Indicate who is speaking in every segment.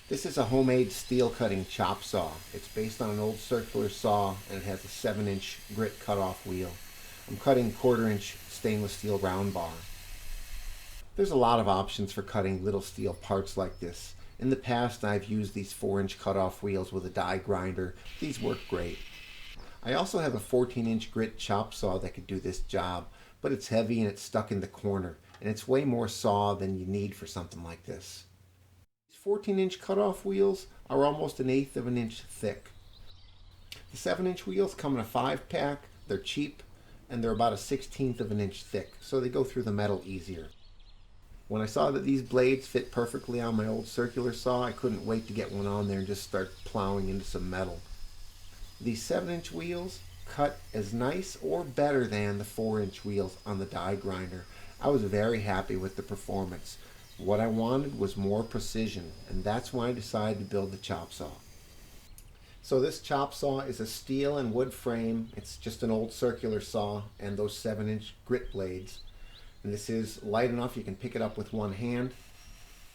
Speaker 1: This is a homemade steel cutting chop saw. It's based on an old circular saw and it has a 7-inch grit cutoff wheel. I'm cutting 1/4-inch stainless steel round bar. There's a lot of options for cutting little steel parts like this. In the past I've used these 4-inch cutoff wheels with a die grinder. These work great. I also have a 14-inch grit chop saw that could do this job, but it's heavy and it's stuck in the corner, and it's way more saw than you need for something like this. 14-inch cutoff wheels are almost 1/8 of an inch thick. The 7-inch wheels come in a 5-pack, they're cheap, and they're about 1/16 of an inch thick, so they go through the metal easier. When I saw that these blades fit perfectly on my old circular saw, I couldn't wait to get one on there and just start plowing into some metal. These 7-inch wheels cut as nice or better than the 4-inch wheels on the die grinder. I was very happy with the performance. What I wanted was more precision, and that's why I decided to build the chop saw. So this chop saw is a steel and wood frame. It's just an old circular saw and those 7-inch grit blades. And this is light enough you can pick it up with one hand.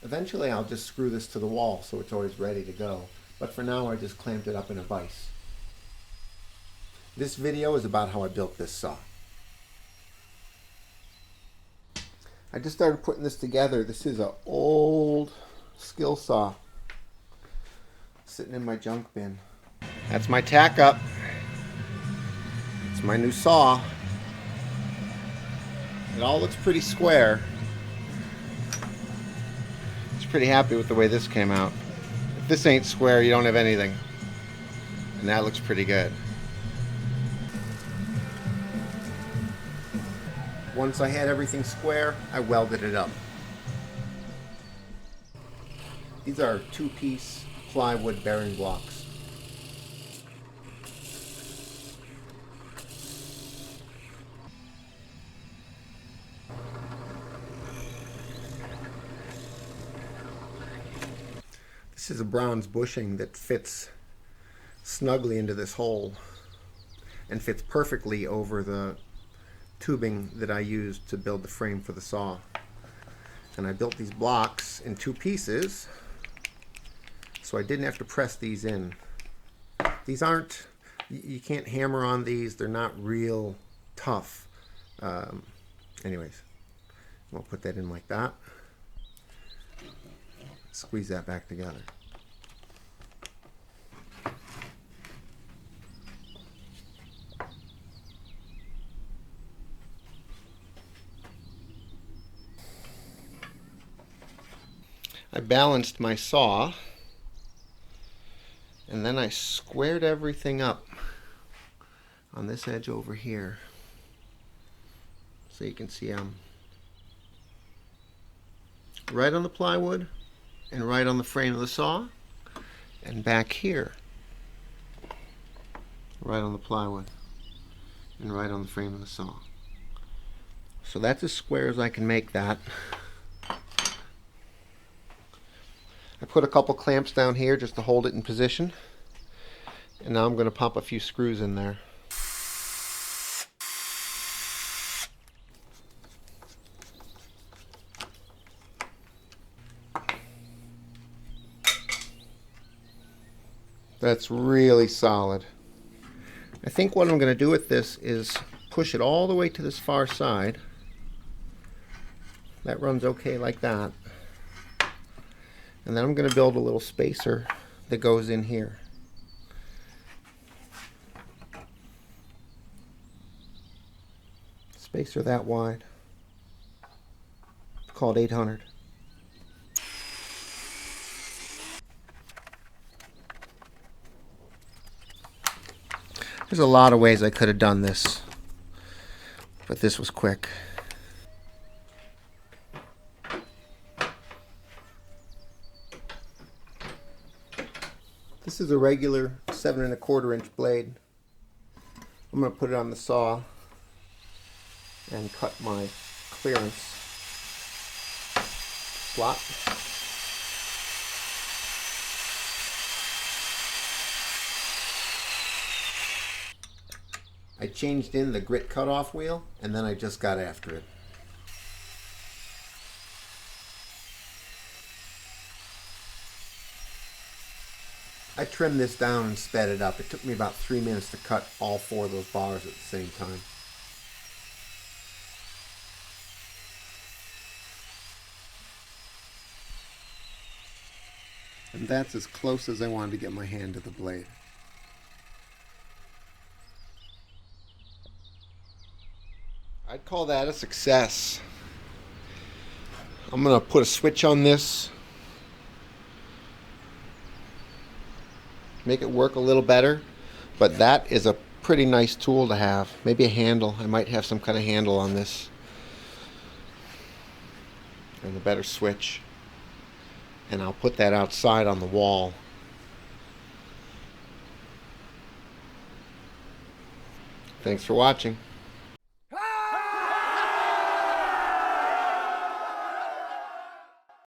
Speaker 1: Eventually I'll just screw this to the wall so it's always ready to go. But for now I just clamped it up in a vise. This video is about how I built this saw. I just started putting this together. This is an old skill saw sitting in my junk bin. That's my tack up. It's my new saw. It all looks pretty square. I'm pretty happy with the way this came out. If this ain't square, you don't have anything. And that looks pretty good. Once I had everything square, I welded it up. These are 2-piece plywood bearing blocks. This is a bronze bushing that fits snugly into this hole and fits perfectly over the tubing that I used to build the frame for the saw. And I built these blocks in 2 pieces so I didn't have to press these in. These aren't, you can't hammer on these, they're not real tough. Anyways, we'll put that in like that. Squeeze that back together. I balanced my saw and then I squared everything up on this edge over here so you can see I'm right on the plywood and right on the frame of the saw, and back here right on the plywood and right on the frame of the saw. So that's as square as I can make that. I put a couple clamps down here just to hold it in position, and now I'm going to pop a few screws in there. That's really solid. I think what I'm going to do with this is push it all the way to this far side. That runs okay like that. And then I'm going to build a little spacer that goes in here. Spacer that wide. It's called 800. There's a lot of ways I could have done this, but this was quick. This is a regular 7 1/4 inch blade. I'm going to put it on the saw and cut my clearance slot. I changed in the grit cutoff wheel and then I just got after it. I trimmed this down and sped it up. It took me about 3 minutes to cut all 4 of those bars at the same time. And that's as close as I wanted to get my hand to the blade. I'd call that a success. I'm going to put a switch on this, make it work a little better, but that is a pretty nice tool to have. Maybe a handle. I might have some kind of handle on this and a better switch, and I'll put that outside on the wall. Thanks for watching.